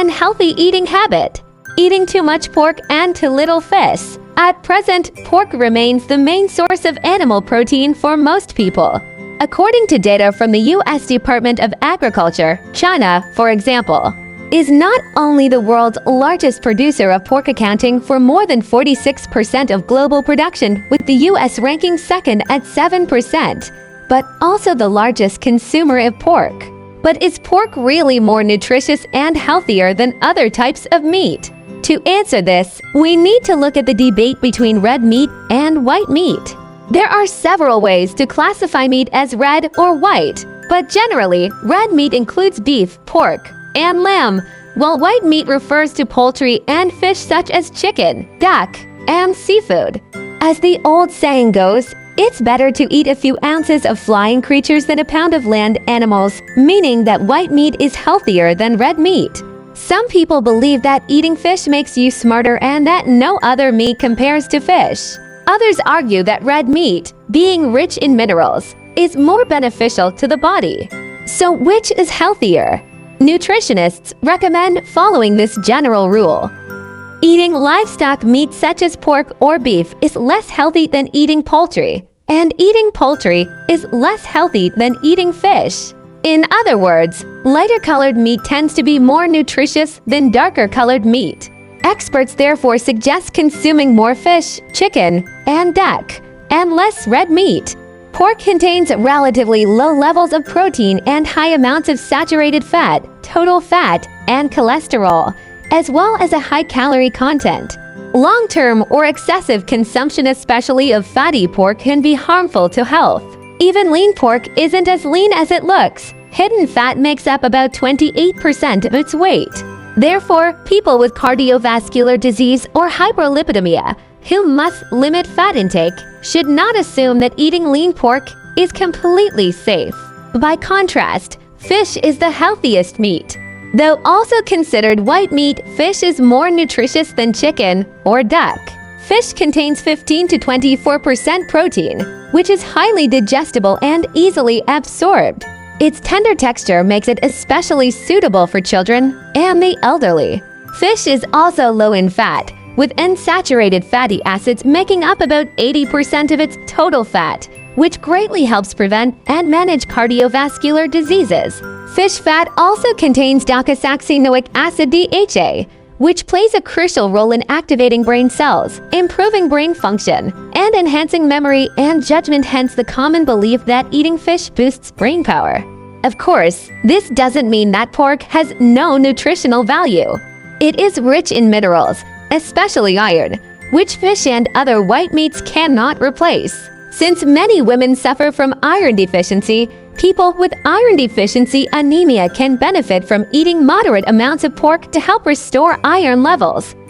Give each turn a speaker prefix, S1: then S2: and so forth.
S1: Unhealthy eating habit. Eating too much pork and too little fish. At present, pork remains the main source of animal protein for most people. According to data from the U.S. Department of Agriculture, China, for example, is not only the world's largest producer of pork, accounting for more than 46% of global production, with the U.S. ranking second at 7%, but also the largest consumer of pork. But is pork really more nutritious and healthier than other types of meat? To answer this, we need to look at the debate between red meat and white meat. There are several ways to classify meat as red or white, but generally, red meat includes beef, pork, and lamb, while white meat refers to poultry and fish such as chicken, duck, and seafood. As the old saying goes, it's better to eat a few ounces of flying creatures than a pound of land animals, meaning that white meat is healthier than red meat. Some people believe that eating fish makes you smarter and that no other meat compares to fish. Others argue that red meat, being rich in minerals, is more beneficial to the body. So which is healthier? Nutritionists recommend following this general rule. Eating livestock meat such as pork or beef is less healthy than eating poultry, and eating poultry is less healthy than eating fish. In other words, lighter-colored meat tends to be more nutritious than darker-colored meat. Experts therefore suggest consuming more fish, chicken, and duck, and less red meat. Pork contains relatively low levels of protein and high amounts of saturated fat, total fat, and cholesterol, as well as a high-calorie content. Long-term or excessive consumption, especially of fatty pork, can be harmful to health. Even lean pork isn't as lean as it looks. Hidden fat makes up about 28% of its weight. Therefore, people with cardiovascular disease or hyperlipidemia, who must limit fat intake, should not assume that eating lean pork is completely safe. By contrast, fish is the healthiest meat. Though also considered white meat, fish is more nutritious than chicken or duck. Fish contains 15 to 24% protein, which is highly digestible and easily absorbed. Its tender texture makes it especially suitable for children and the elderly. Fish is also low in fat, with unsaturated fatty acids making up about 80% of its total fat, which greatly helps prevent and manage cardiovascular diseases. Fish fat also contains docosahexaenoic acid DHA, which plays a crucial role in activating brain cells, improving brain function, and enhancing memory and judgment, hence the common belief that eating fish boosts brain power. Of course, this doesn't mean that pork has no nutritional value. It is rich in minerals, especially iron, which fish and other white meats cannot replace. Since many women suffer from iron deficiency, people with iron deficiency anemia can benefit from eating moderate amounts of pork to help restore iron levels.